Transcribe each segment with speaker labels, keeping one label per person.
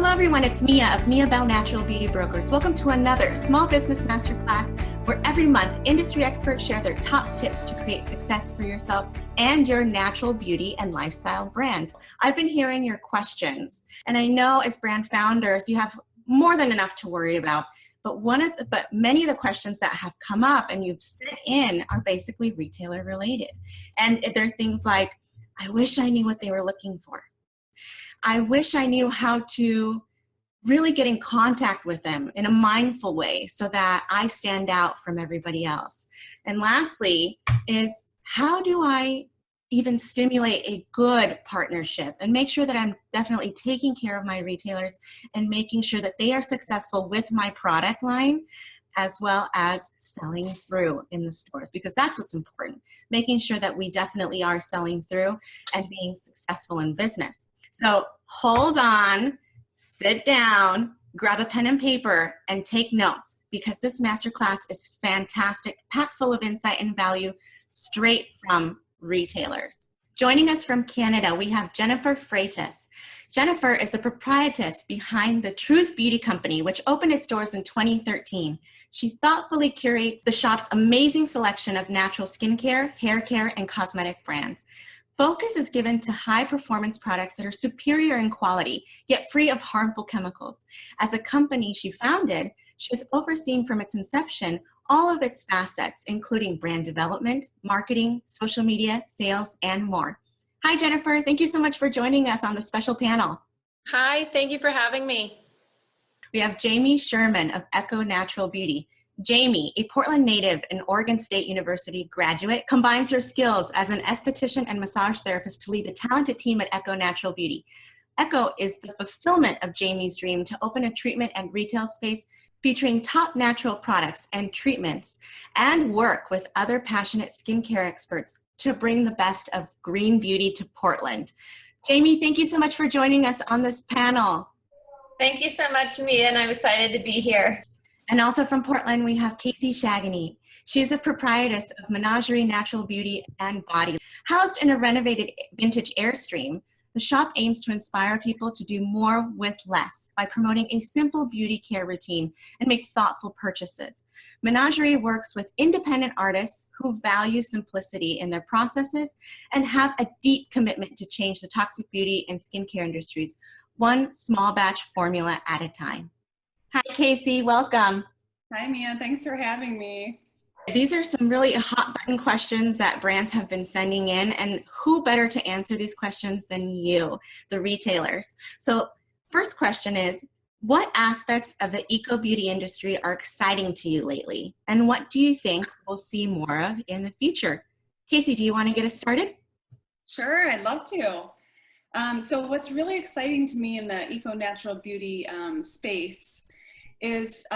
Speaker 1: Hello everyone, it's Mia of Mia Bell Natural Beauty Brokers. Welcome to another Small Business Masterclass where every month industry experts share their top tips to create success for yourself and your natural beauty and lifestyle brand. I've been hearing your questions, and I know as brand founders you have more than enough to worry about, but many of the questions that have come up and you've sent in are basically retailer related. And they're things like, I wish I knew what they were looking for. I wish I knew how to really get in contact with them in a mindful way so that I stand out from everybody else. And lastly is, how do I even stimulate a good partnership and make sure that I'm definitely taking care of my retailers and making sure that they are successful with my product line as well as selling through in the stores, because that's what's important, making sure that we definitely are selling through and being successful in business. So hold on, sit down, grab a pen and paper, and take notes, because this masterclass is fantastic, packed full of insight and value straight from retailers. Joining us from Canada, we have Jennifer Freitas. Jennifer is the proprietress behind the Truth Beauty Company, which opened its doors in 2013. She thoughtfully curates the shop's amazing selection of natural skincare, hair care, and cosmetic brands. Focus is given to high-performance products that are superior in quality, yet free of harmful chemicals. As a company she founded, she has overseen from its inception all of its facets, including brand development, marketing, social media, sales, and more. Hi, Jennifer. Thank you so much for joining us on the special panel.
Speaker 2: Hi, thank you for having me.
Speaker 1: We have Jami Sherman of Echo Natural Beauty. Jami, a Portland native and Oregon State University graduate, combines her skills as an esthetician and massage therapist to lead the talented team at Echo Natural Beauty. Echo is the fulfillment of Jami's dream to open a treatment and retail space featuring top natural products and treatments, and work with other passionate skincare experts to bring the best of green beauty to Portland. Jami, thank you so much for joining us on this panel.
Speaker 2: Thank you so much, Mia, and I'm excited to be here.
Speaker 1: And also from Portland, we have Shagena. She is the proprietress of Menagerie Natural Beauty and Body. Housed in a renovated vintage Airstream, the shop aims to inspire people to do more with less by promoting a simple beauty care routine and make thoughtful purchases. Menagerie works with independent artists who value simplicity in their processes and have a deep commitment to change the toxic beauty and skincare industries, one small batch formula at a time. Hi, Casey. Welcome.
Speaker 3: Hi, Mia. Thanks for having me.
Speaker 1: These are some really hot button questions that brands have been sending in, and who better to answer these questions than you, the retailers? So first question is, what aspects of the eco beauty industry are exciting to you lately? And what do you think we'll see more of in the future? Casey, do you want to get us started?
Speaker 3: Sure, I'd love to. So what's really exciting to me in the eco natural beauty space is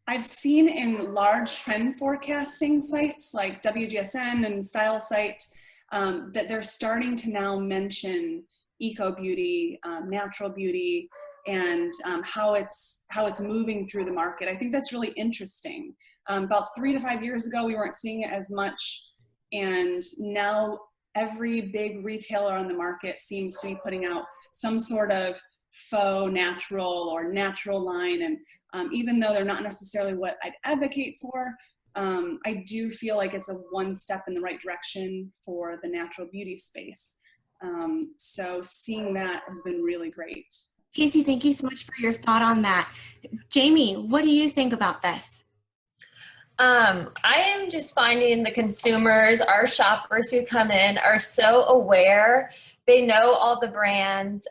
Speaker 3: I've seen in large trend forecasting sites like WGSN and Style Site that they're starting to now mention eco beauty, natural beauty, and how it's moving through the market. I think that's really interesting. About 3 to 5 years ago, we weren't seeing it as much, and now every big retailer on the market seems to be putting out some sort of faux natural or natural line, and even though they're not necessarily what I'd advocate for, I do feel like it's a one step in the right direction for the natural beauty space. So seeing that has been really great.
Speaker 1: Casey, thank you so much for your thought on that. Jami, what do you think about this?
Speaker 2: I am just finding the consumers, our shoppers who come in, are so aware. They know all the brands,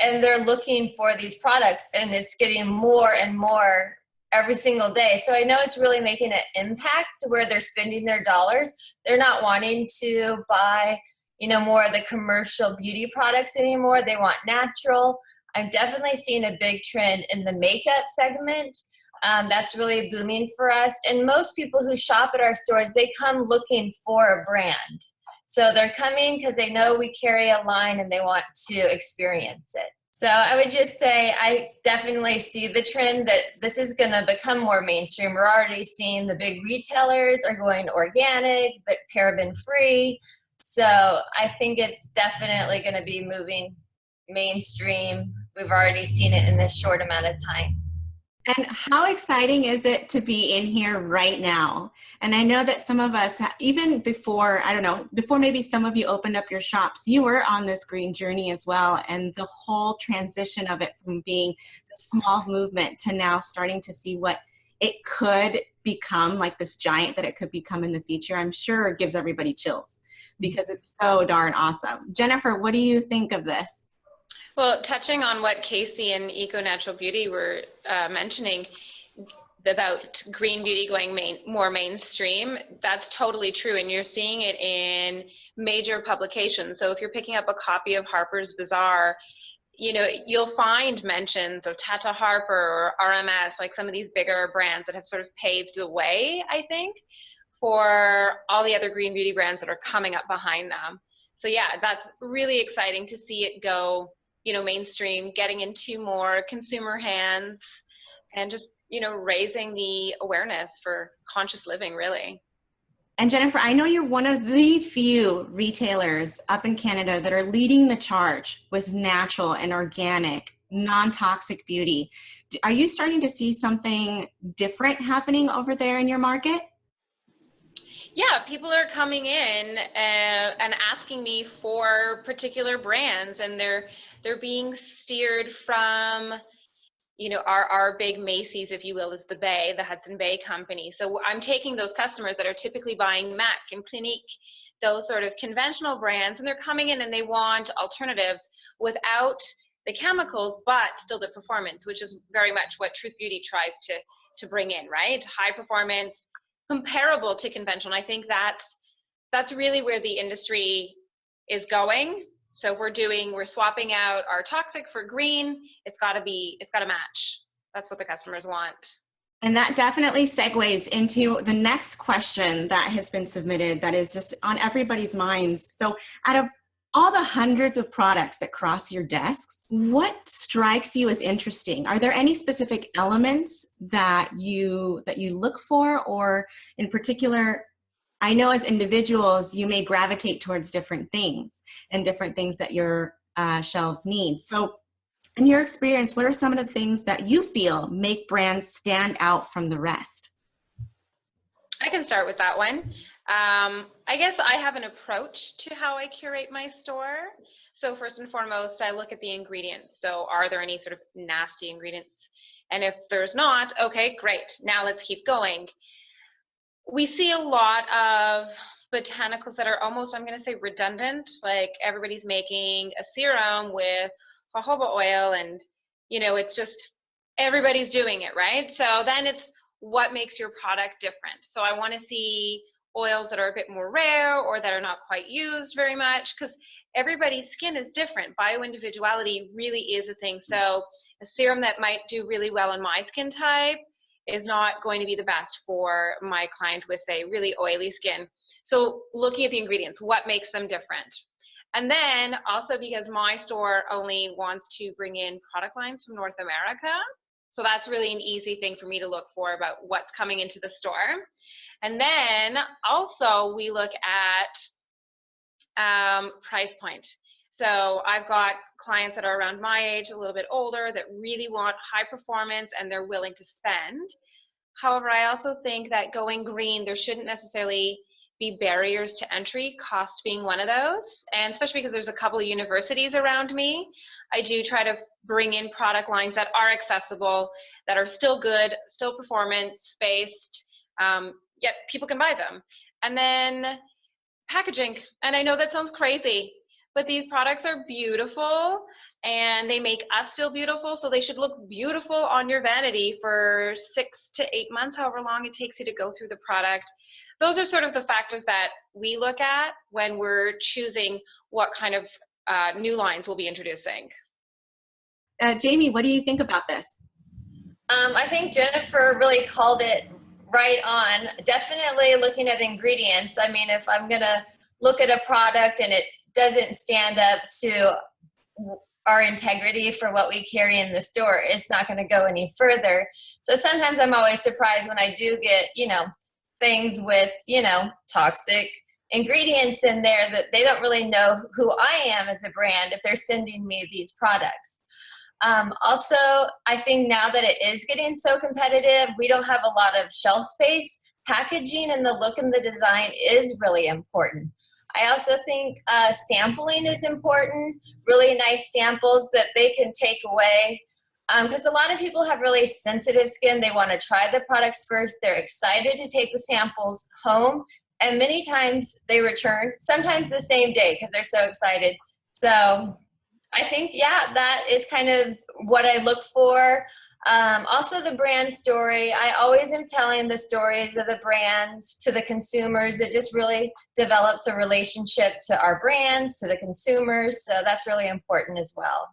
Speaker 2: and they're looking for these products, and it's getting more and more every single day. So I know it's really making an impact where they're spending their dollars. They're not wanting to buy, more of the commercial beauty products anymore. They want natural. I'm definitely seeing a big trend in the makeup segment. That's really booming for us. And most people who shop at our stores, they come looking for a brand. So they're coming because they know we carry a line and they want to experience it. So I would just say I definitely see the trend that this is going to become more mainstream. We're already seeing the big retailers are going organic, but paraben free. So I think it's definitely going to be moving mainstream. We've already seen it in this short amount of time.
Speaker 1: And how exciting is it to be in here right now? And I know that some of us, even before, I don't know, before maybe some of you opened up your shops, you were on this green journey as well. And the whole transition of it from being a small movement to now starting to see what it could become, like this giant that it could become in the future, I'm sure it gives everybody chills because it's so darn awesome. Jennifer, what do you think of this?
Speaker 4: Well, touching on what Casey and Eco Natural Beauty were mentioning about green beauty going more mainstream, that's totally true. And you're seeing it in major publications. So if you're picking up a copy of Harper's Bazaar, you know, you'll find mentions of Tata Harper or RMS, like some of these bigger brands that have sort of paved the way, I think, for all the other green beauty brands that are coming up behind them. So yeah, that's really exciting to see it go, you know, mainstream, getting into more consumer hands, and just, you know, raising the awareness for conscious living, really.
Speaker 1: And Jennifer, I know you're one of the few retailers up in Canada that are leading the charge with natural and organic, non-toxic beauty. Are you starting to see something different happening over there in your market?
Speaker 4: Yeah, people are coming in and asking me for particular brands, and they're being steered from, you know, our big Macy's, if you will, is the Bay, the Hudson Bay Company. So I'm taking those customers that are typically buying MAC and Clinique, those sort of conventional brands, and they're coming in and they want alternatives without the chemicals, but still the performance, which is very much what Truth Beauty tries to bring in, right? High performance, comparable to conventional. I think that's really where the industry is going. So we're swapping out our toxic for green. It's got to match. That's what the customers want.
Speaker 1: And that definitely segues into the next question that has been submitted that is just on everybody's minds. So out of all the hundreds of products that cross your desks, what strikes you as interesting? Are there any specific elements that you look for, or in particular, I know as individuals, you may gravitate towards different things and different things that your shelves need. So in your experience, what are some of the things that you feel make brands stand out from the rest?
Speaker 4: I can start with that one. I guess I have an approach to how I curate my store. So first and foremost, I look at the ingredients. So are there any sort of nasty ingredients? And if there's not, okay, great. Now let's keep going. We see a lot of botanicals that are almost, I'm going to say, redundant. Like everybody's making a serum with jojoba oil, and, you know, it's just everybody's doing it, right? So then it's what makes your product different. So I want to see oils that are a bit more rare or that are not quite used very much, because everybody's skin is different. Bioindividuality really is a thing. So a serum that might do really well on my skin type is not going to be the best for my client with, say, really oily skin. So looking at the ingredients, what makes them different? And then also, because my store only wants to bring in product lines from North America, so that's really an easy thing for me to look for about what's coming into the store. And then also we look at price point. So I've got clients that are around my age, a little bit older, that really want high performance and they're willing to spend. However, I also think that going green, there shouldn't necessarily be barriers to entry, cost being one of those. And especially because there's a couple of universities around me, I do try to bring in product lines that are accessible, that are still good, still performance-based, yet people can buy them. And then packaging. And I know that sounds crazy, but these products are beautiful and they make us feel beautiful. So they should look beautiful on your vanity for 6 to 8 months, however long it takes you to go through the product. Those are sort of the factors that we look at when we're choosing what kind of new lines we'll be introducing.
Speaker 1: Jami, what do you think about this?
Speaker 2: I think Jennifer really called it right on. Definitely looking at ingredients. I mean, if I'm going to look at a product and it doesn't stand up to our integrity for what we carry in the store, it's not going to go any further. So sometimes I'm always surprised when I do get, you know, things with, you know, toxic ingredients in there that they don't really know who I am as a brand if they're sending me these products. Also, I think now that it is getting so competitive, we don't have a lot of shelf space. Packaging and the look and the design is really important. I also think sampling is important, really nice samples that they can take away. Because a lot of people have really sensitive skin. They want to try the products first. They're excited to take the samples home. And many times they return, sometimes the same day because they're so excited. So I think, yeah, that is kind of what I look for. Also the brand story. I always am telling the stories of the brands to the consumers. It just really develops a relationship to our brands, to the consumers. So that's really important as well.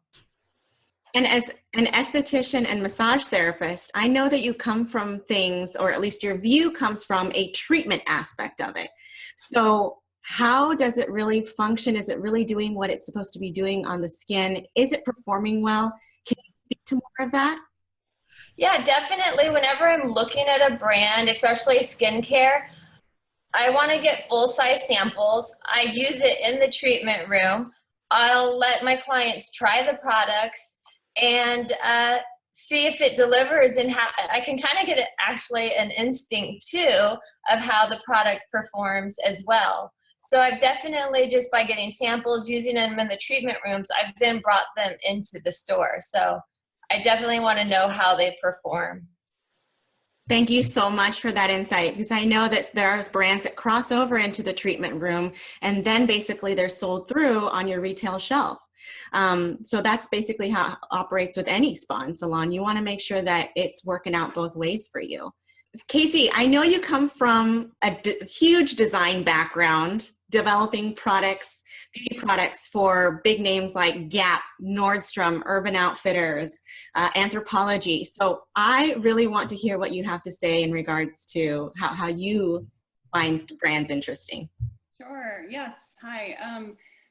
Speaker 1: And as an esthetician and massage therapist, I know that you come from things, or at least your view comes from a treatment aspect of it. So how does it really function? Is it really doing what it's supposed to be doing on the skin? Is it performing well? Can you speak to more of that?
Speaker 2: Yeah, definitely. Whenever I'm looking at a brand, especially skincare, I want to get full-size samples. I use it in the treatment room. I'll let my clients try the products and see if it delivers, and I can kind of get actually an instinct too of how the product performs as well. So I've definitely, just by getting samples, using them in the treatment rooms, I've then brought them into the store. So I definitely want to know how they perform.
Speaker 1: Thank you so much for that insight, because I know that there are brands that cross over into the treatment room and then basically they're sold through on your retail shelf. So that's basically how it operates with any spa and salon. You want to make sure that it's working out both ways for you. Casey, I know you come from a huge design background, developing products, beauty products for big names like Gap, Nordstrom, Urban Outfitters, Anthropologie. So I really want to hear what you have to say in regards to how you find brands interesting.
Speaker 3: Sure. Yes. Hi.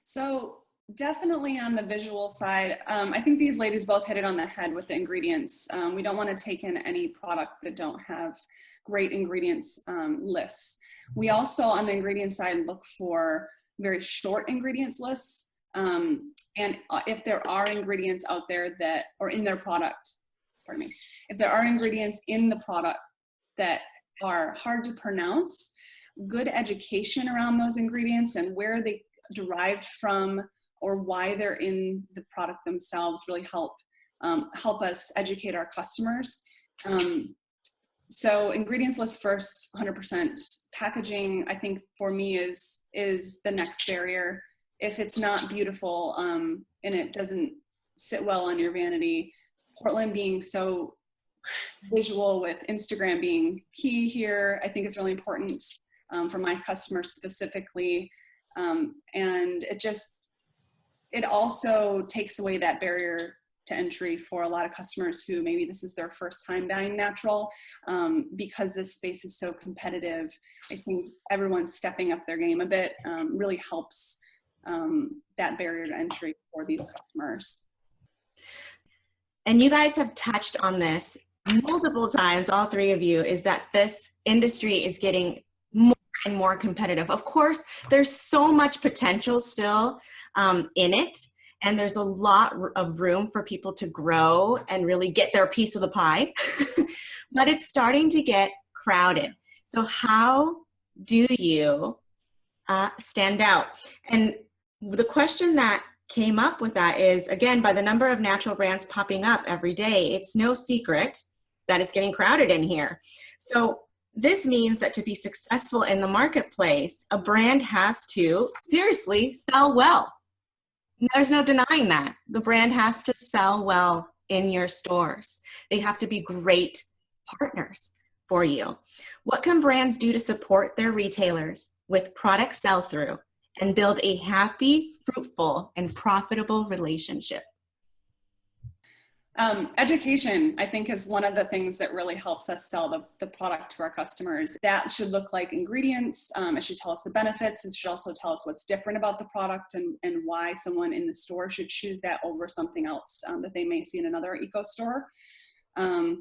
Speaker 3: So definitely on the visual side, I think these ladies both hit it on the head with the ingredients. We don't want to take in any product that don't have great ingredients lists. We also, on the ingredient side, look for very short ingredients lists. And if there are ingredients out there that, or in their product, pardon me, if there are ingredients in the product that are hard to pronounce, good education around those ingredients and where they derived from or why they're in the product themselves really help us educate our customers. So ingredients list first, 100%. Packaging, I think for me is the next barrier. If it's not beautiful and it doesn't sit well on your vanity, Portland being so visual with Instagram being key here, I think is really important for my customers specifically. And it also takes away that barrier to entry for a lot of customers who maybe this is their first time buying natural. Because this space is so competitive, I think everyone's stepping up their game a bit, really helps that barrier to entry for these customers.
Speaker 1: And you guys have touched on this multiple times, all three of you, is that this industry is getting more and more competitive. Of course, there's so much potential still in it, and there's a lot of room for people to grow and really get their piece of the pie, but it's starting to get crowded. So how do you stand out? And the question that came up with that is, again, by the number of natural brands popping up every day, it's no secret that it's getting crowded in here. So this means that to be successful in the marketplace, a brand has to seriously sell well. There's no denying that. The brand has to sell well in your stores. They have to be great partners for you. What can brands do to support their retailers with product sell-through and build a happy, fruitful, and profitable relationship?
Speaker 3: Education, I think, is one of the things that really helps us sell the product to our customers. That should look like ingredients. It should tell us the benefits. It should also tell us what's different about the product and why someone in the store should choose that over something else that they may see in another eco store. And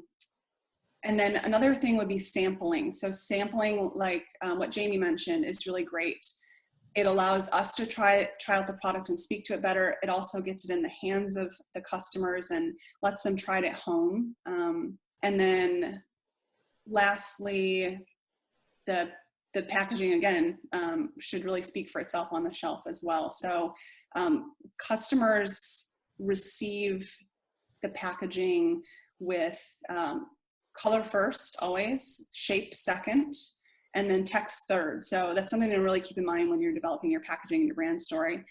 Speaker 3: then another thing would be sampling. So sampling, like what Jami mentioned, is really great. It allows us to try out the product and speak to it better. It also gets it in the hands of the customers and lets them try it at home. And then lastly, the packaging, again, should really speak for itself on the shelf as well. So customers receive the packaging with color first, always, shape second, and then text third. So that's something to really keep in mind when you're developing your packaging and your brand story.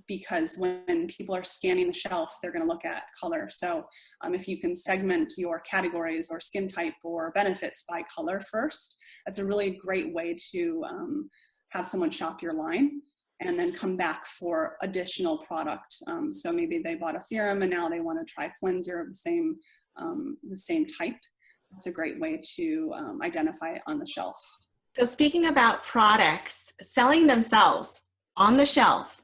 Speaker 3: Because when people are scanning the shelf, they're going to look at color. So if you can segment your categories or skin type or benefits by color first, that's a really great way to have someone shop your line and then come back for additional product. So maybe they bought a serum and now they want to try cleanser of the same type. That's a great way to identify it on the shelf.
Speaker 1: So speaking about products selling themselves on the shelf,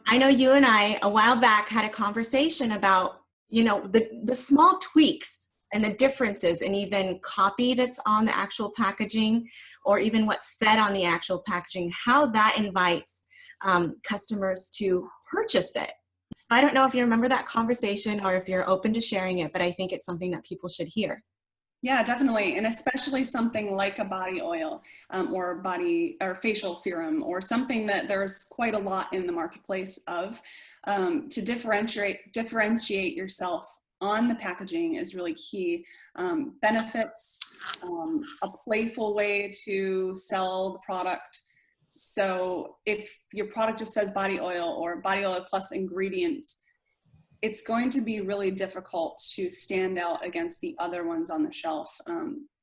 Speaker 1: I know you and I a while back had a conversation about, the small tweaks and the differences in even copy that's on the actual packaging or even what's said on the actual packaging, how that invites customers to purchase it. So I don't know if you remember that conversation or if you're open to sharing it, but I think it's something that people should hear.
Speaker 3: Yeah, definitely. And especially something like a body oil or facial serum or something that there's quite a lot in the marketplace of, to differentiate yourself on the packaging is really key. Benefits, a playful way to sell the product. So if your product just says body oil or body oil plus ingredient, it's going to be really difficult to stand out against the other ones on the shelf.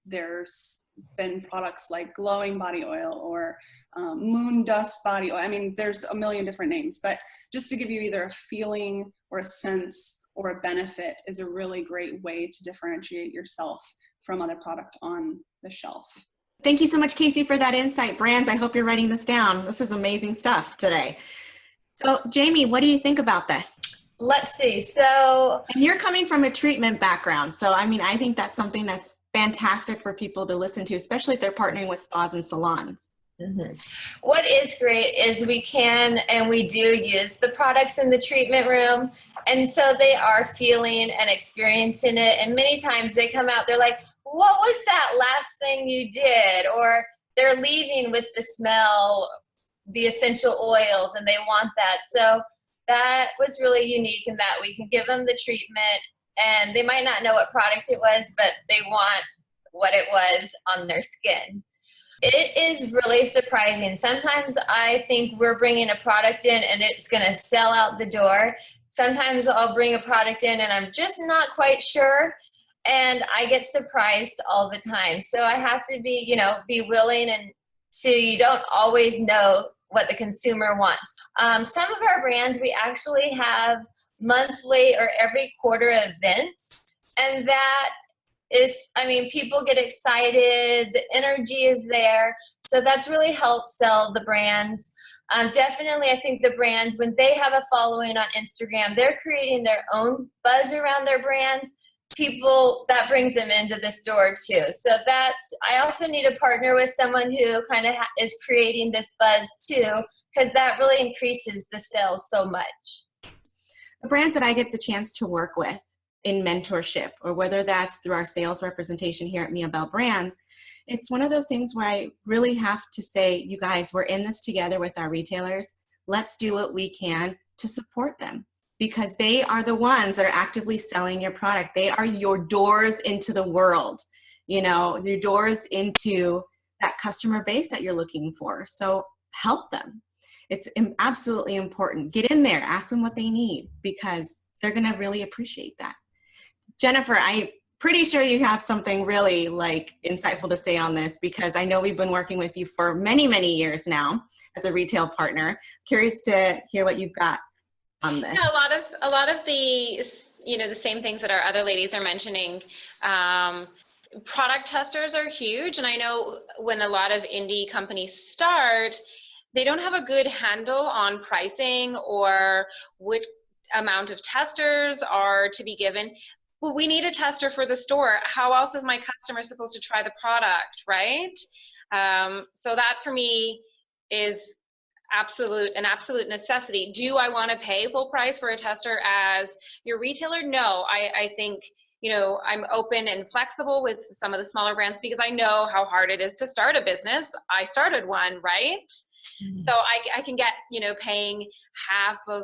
Speaker 3: There's been products like glowing body oil or moon dust body oil. I mean, there's a million different names, but just to give you either a feeling or a sense or a benefit is a really great way to differentiate yourself from other product on the shelf.
Speaker 1: Thank you so much, Casey, for that insight. Brands, I hope you're writing this down. This is amazing stuff today. So, Jami, what do you think about this?
Speaker 2: Let's see. So,
Speaker 1: and you're coming from a treatment background. So, I think that's something that's fantastic for people to listen to, especially if they're partnering with spas and salons.
Speaker 2: Mm-hmm. What is great is we can and we do use the products in the treatment room. And so they are feeling and experiencing it. And many times they come out, they're like, what was that last thing you did? Or they're leaving with the smell, the essential oils, and they want that. So that was really unique in that we can give them the treatment and they might not know what product it was, but they want what it was on their skin. It is really surprising. Sometimes I think we're bringing a product in and it's going to sell out the door. Sometimes I'll bring a product in and I'm just not quite sure. And I get surprised all the time. So I have to be willing, and so you don't always know what the consumer wants. Some of our brands, we actually have monthly or every quarter events. And that is, people get excited, the energy is there. So that's really helped sell the brands. Definitely, I think the brands, when they have a following on Instagram, they're creating their own buzz around their brands. People, that brings them into the store too. So I also need to partner with someone who kind of is creating this buzz too, because that really increases the sales so much.
Speaker 1: The brands that I get the chance to work with in mentorship, or whether that's through our sales representation here at Mia Bell Brands, it's one of those things where I really have to say, you guys, we're in this together with our retailers. Let's do what we can to support them, because they are the ones that are actively selling your product. They are your doors into the world, your doors into that customer base that you're looking for. So help them. It's absolutely important. Get in there, ask them what they need, because they're going to really appreciate that. Jennifer, I'm pretty sure you have something really insightful to say on this, because I know we've been working with you for many, many years now as a retail partner. Curious to hear what you've got on this.
Speaker 4: Yeah, a lot of the the same things that our other ladies are mentioning. Product testers are huge, and I know when a lot of indie companies start, they don't have a good handle on pricing or which amount of testers are to be given. Well, we need a tester for the store. How else is my customer supposed to try the product, right? So that for me is an absolute necessity. Do I want to pay full price for a tester as your retailer? No, I think, you know, I'm open and flexible with some of the smaller brands because I know how hard it is to start a business. I started one, right? So I can get, you know, paying half of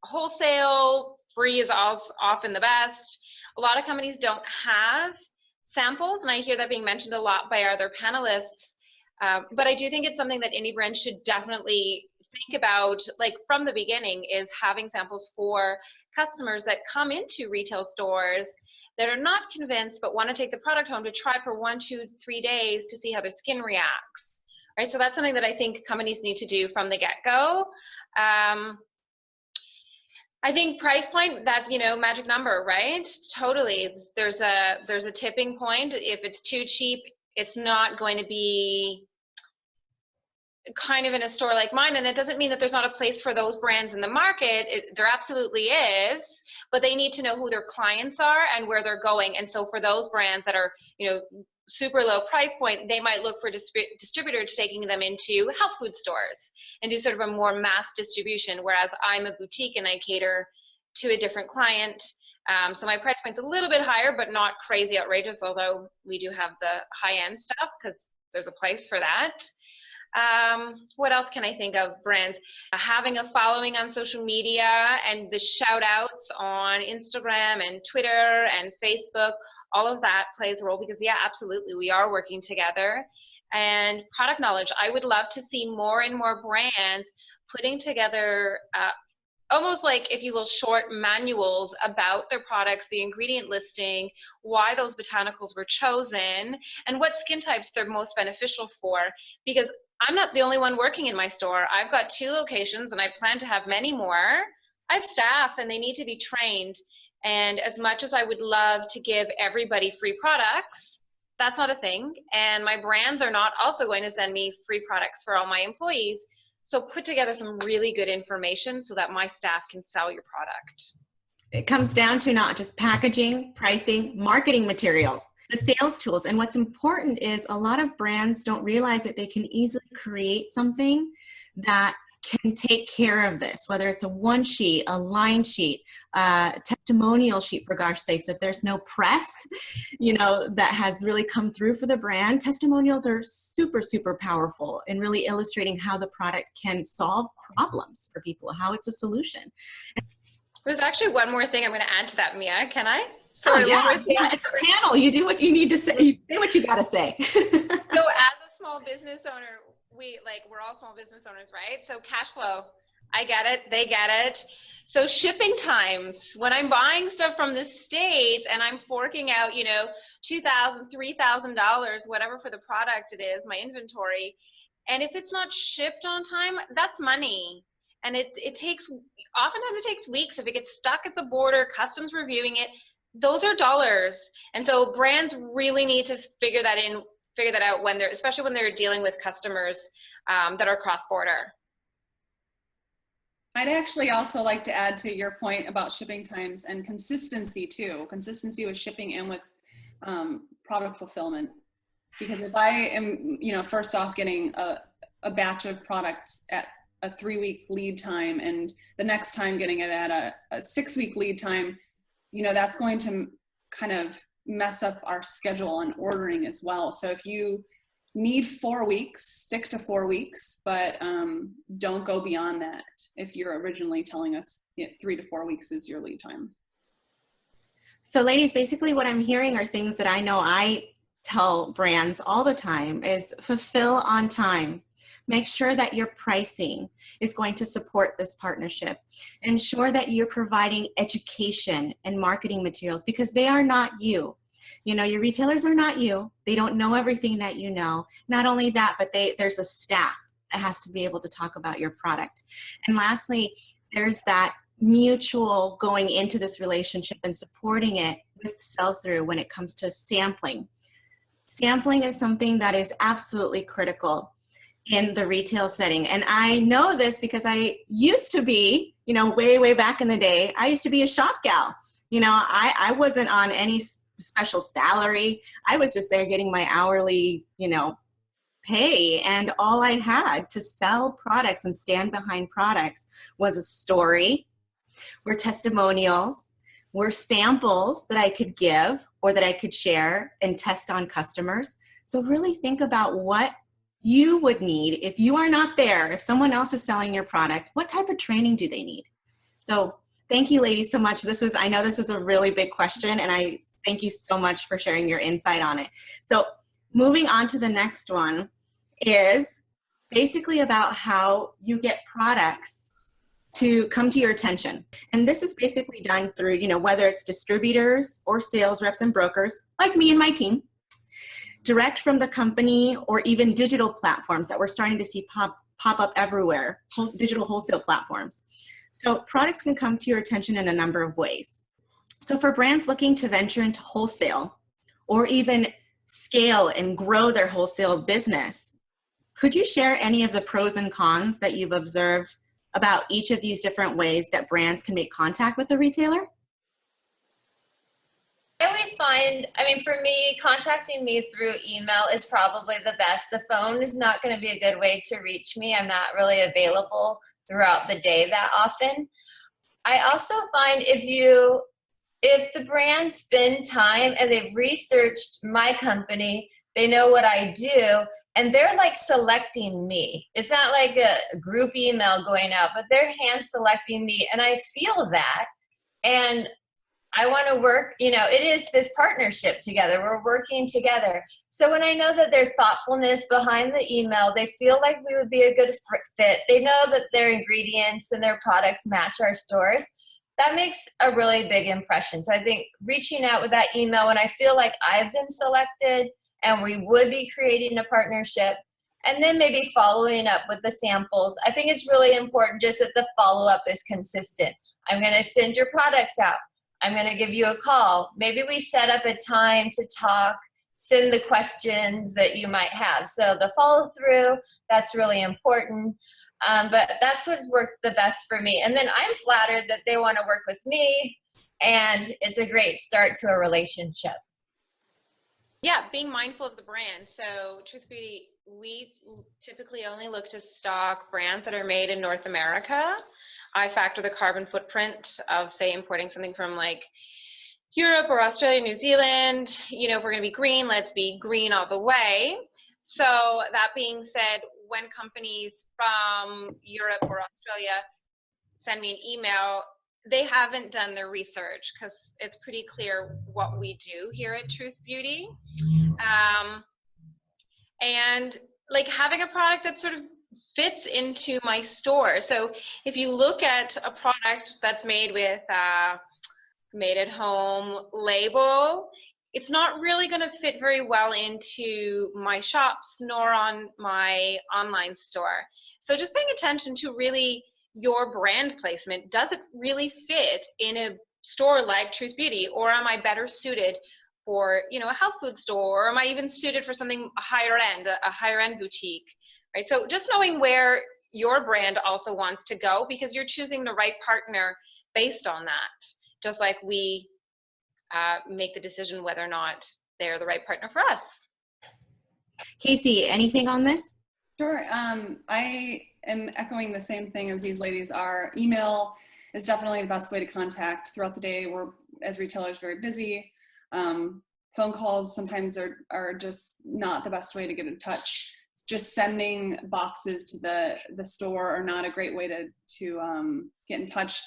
Speaker 4: wholesale. Free is often the best. A lot of companies don't have samples, and I hear that being mentioned a lot by our other panelists. But I do think it's something that indie brands should definitely think about, like from the beginning, is having samples for customers that come into retail stores that are not convinced but want to take the product home to try for 1, 2, 3 days to see how their skin reacts. Right, so that's something that I think companies need to do from the get-go. I think price point, that's, you know, magic number, right? Totally. There's a tipping point. If it's too cheap, it's not going to be kind of in a store like mine. And it doesn't mean that there's not a place for those brands in the market. There absolutely is, but they need to know who their clients are and where they're going. And so for those brands that are, you know, super low price point, they might look for distributors taking them into health food stores and do sort of a more mass distribution, whereas I'm a boutique and I cater to a different client. So my price point's a little bit higher, but not crazy outrageous, although we do have the high-end stuff because there's a place for that. What else can I think of? Brands having a following on social media and the shout outs on Instagram and Twitter and Facebook, all of that plays a role because, yeah, absolutely, we are working together. And product knowledge, I would love to see more and more brands putting together almost like, if you will, short manuals about their products, the ingredient listing, why those botanicals were chosen, and what skin types they're most beneficial for. Because I'm not the only one working in my store. I've got 2 locations and I plan to have many more. I have staff and they need to be trained. And as much as I would love to give everybody free products, that's not a thing. And my brands are not also going to send me free products for all my employees. So put together some really good information so that my staff can sell your product.
Speaker 1: It comes down to not just packaging, pricing, marketing materials, the sales tools. And what's important is a lot of brands don't realize that they can easily create something that can take care of this, whether it's a one sheet, a line sheet, a testimonial sheet, for gosh sakes. If there's no press, you know, that has really come through for the brand, testimonials are super, super powerful in really illustrating how the product can solve problems for people, how it's a solution.
Speaker 4: There's actually one more thing I'm going to add to that, Mia. Can I?
Speaker 1: Sorry, yeah, it's a panel. You do what you need to say. You say what you got to say.
Speaker 4: So as a small business owner, we're all small business owners, right? So cash flow, I get it, they get it. So shipping times, when I'm buying stuff from the States and I'm forking out, you know, $2,000, $3,000, whatever for the product it is, my inventory, and if it's not shipped on time, that's money. And it takes, oftentimes it takes weeks. If it gets stuck at the border, customs reviewing it, those are dollars. And so brands really need to figure that out when especially when they're dealing with customers that are cross-border.
Speaker 3: I'd actually also like to add to your point about shipping times and consistency too. Consistency with shipping and with product fulfillment. Because if I am, you know, first off getting a batch of product at a 3-week lead time and the next time getting it at a 6-week lead time, you know, that's going to kind of mess up our schedule on ordering as well. So if you need 4 weeks, stick to 4 weeks, but don't go beyond that if you're originally telling us 3 to 4 weeks is your lead time.
Speaker 1: So ladies, basically what I'm hearing are things that I know I tell brands all the time is fulfill on time. Make sure that your pricing is going to support this partnership. Ensure that you're providing education and marketing materials because they are not you. You know, your retailers are not you. They don't know everything that you know. Not only that, but there's a staff that has to be able to talk about your product. And lastly, there's that mutual going into this relationship and supporting it with sell-through when it comes to sampling. Sampling is something that is absolutely critical in the retail setting. And I know this because I used to be, you know, way back in the day, I used to be a shop gal. You know, I wasn't on any special salary. I was just there getting my hourly, you know, pay, and all I had to sell products and stand behind products was a story, were testimonials, were samples that I could give or that I could share and test on customers. So really think about what you would need if you are not there, if someone else is selling your product, what type of training do they need? So thank you, ladies, so much. I know this is a really big question, and I thank you so much for sharing your insight on it. So moving on to the next one is basically about how you get products to come to your attention. And this is basically done through, whether it's distributors or sales reps and brokers, like me and my team, direct from the company, or even digital platforms that we're starting to see pop up everywhere, digital wholesale platforms. So products can come to your attention in a number of ways. So for brands looking to venture into wholesale or even scale and grow their wholesale business, could you share any of the pros and cons that you've observed about each of these different ways that brands can make contact with the retailer?
Speaker 2: I always find, for me, contacting me through email is probably the best. The phone is not going to be a good way to reach me. I'm not really available throughout the day that often. I also find if the brands spend time and they've researched my company, they know what I do, and they're like selecting me. It's not like a group email going out, but they're hand selecting me, and I feel that. And I want to work, it is this partnership together. We're working together. So when I know that there's thoughtfulness behind the email, they feel like we would be a good fit. They know that their ingredients and their products match our stores. That makes a really big impression. So I think reaching out with that email when I feel like I've been selected and we would be creating a partnership, and then maybe following up with the samples. I think it's really important just that the follow-up is consistent. I'm going to send your products out. I'm going to give you a call. Maybe we set up a time to talk, send the questions that you might have. So the follow through, that's really important. But that's what's worked the best for me. And then I'm flattered that they want to work with me, and it's a great start to a relationship.
Speaker 4: Yeah, being mindful of the brand. So Truth Beauty, we typically only look to stock brands that are made in North America. I factor the carbon footprint of, say, importing something from like Europe or Australia, New Zealand. If we're going to be green, let's be green all the way. So that being said, when companies from Europe or Australia send me an email, they haven't done their research, because it's pretty clear what we do here at Truth Beauty. And like having a product that sort of fits into my store. So if you look at a product that's made with made at home label, it's not really going to fit very well into my shops nor on my online store. So just paying attention to really your brand placement. Does it really fit in a store like Truth Beauty, or am I better suited for a health food store, or am I even suited for something higher end, a higher end boutique, right? So just knowing where your brand also wants to go, because you're choosing the right partner based on that, just like we make the decision whether or not they're the right partner for us.
Speaker 1: Casey, anything on this?
Speaker 3: Sure. I am echoing the same thing as these ladies are. Email is definitely the best way to contact throughout the day. We're, as retailers, very busy. Phone calls sometimes are just not the best way to get in touch. Just sending boxes to the store are not a great way to get in touch.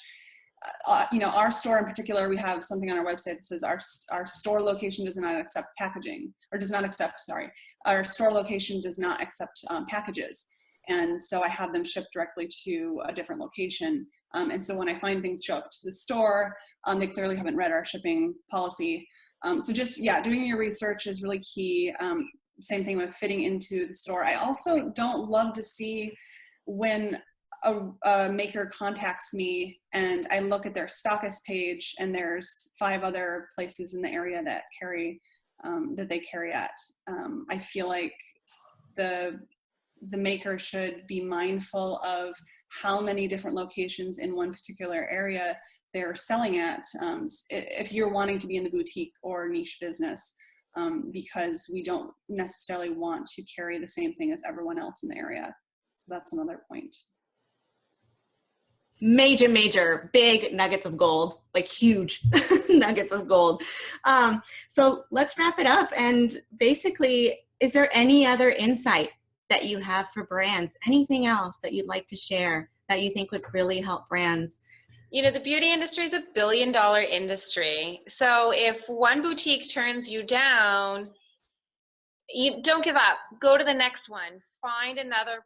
Speaker 3: Our store in particular, we have something on our website that says our store location does not accept packaging, or does not accept, our store location does not accept packages. And so I have them shipped directly to a different location. And so when I find things show up to the store, they clearly haven't read our shipping policy. So just, doing your research is really key. Same thing with fitting into the store. I also don't love to see when a maker contacts me and I look at their stockist page and there's 5 other places in the area that they carry at. I feel like the maker should be mindful of how many different locations in one particular area they're selling at. If you're wanting to be in the boutique or niche business, because we don't necessarily want to carry the same thing as everyone else in the area. So that's another point.
Speaker 1: Major, big nuggets of gold, like huge nuggets of gold. So let's wrap it up. And basically, is there any other insight that you have for brands? Anything else that you'd like to share that you think would really help brands?
Speaker 4: You know, the beauty industry is $1 billion industry. So if one boutique turns you down, you don't give up. Go to the next one. Find another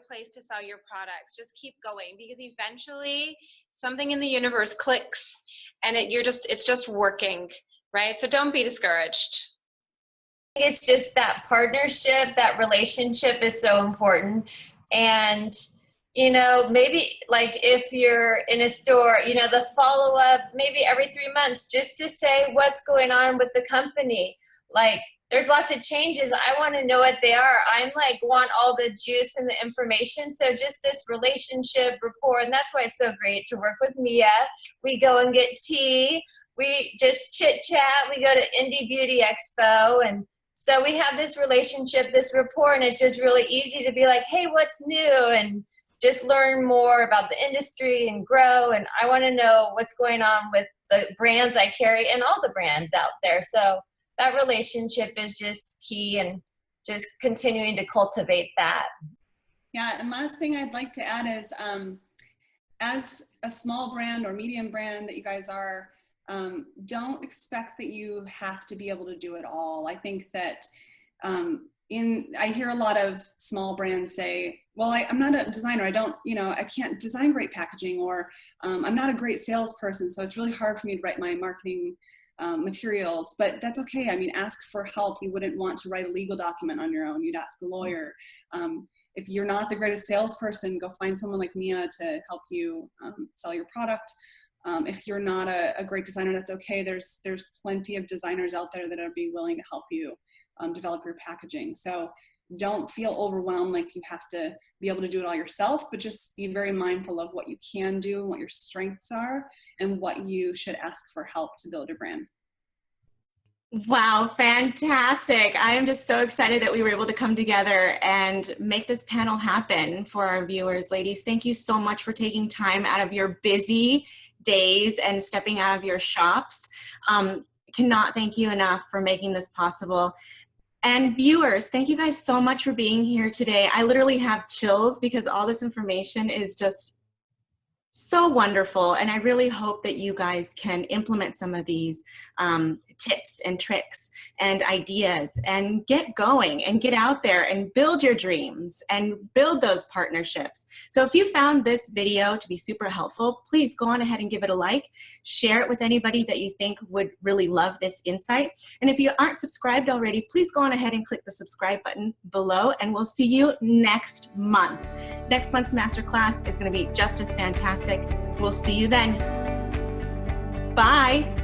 Speaker 4: place to sell your products. Just keep going, because eventually something in the universe clicks and it's just working, right? So don't be discouraged.
Speaker 2: It's just that partnership, that relationship is so important. And you know, maybe like if you're in a store, you know, the follow-up maybe every 3 months, just to say what's going on with the company. Like, there's lots of changes. I want to know what they are. I'm like, want all the juice and the information. So just this relationship rapport, and that's why it's so great to work with Mia. We go and get tea. We just chit chat. We go to Indie Beauty Expo. And so we have this relationship, this rapport, and it's just really easy to be like, hey, what's new? And just learn more about the industry and grow. And I want to know what's going on with the brands I carry and all the brands out there. So that relationship is just key, and just continuing to cultivate that.
Speaker 3: Yeah, and last thing I'd like to add is, as a small brand or medium brand that you guys are, don't expect that you have to be able to do it all. I think that I hear a lot of small brands say, well, I'm not a designer. I can't design great packaging, or I'm not a great salesperson, so it's really hard for me to write my marketing materials. But that's okay. I mean, ask for help. You wouldn't want to write a legal document on your own. You'd ask a lawyer. If you're not the greatest salesperson, go find someone like Mia to help you sell your product. If you're not a great designer, that's okay. There's plenty of designers out there that would be willing to help you develop your packaging. So don't feel overwhelmed like you have to be able to do it all yourself, but just be very mindful of what you can do and what your strengths are and what you should ask for help to build your brand.
Speaker 1: Wow, fantastic. I am just so excited that we were able to come together and make this panel happen for our viewers. Ladies, thank you so much for taking time out of your busy days and stepping out of your shops. Cannot thank you enough for making this possible. And viewers, thank you guys so much for being here today. I literally have chills because all this information is just so wonderful. And I really hope that you guys can implement some of these tips and tricks and ideas and get going and get out there and build your dreams and build those partnerships. So if you found this video to be super helpful, please go on ahead and give it a like, share it with anybody that you think would really love this insight. And if you aren't subscribed already, please go on ahead and click the subscribe button below, and we'll see you next month. Next month's masterclass is going to be just as fantastic. We'll see you then. Bye.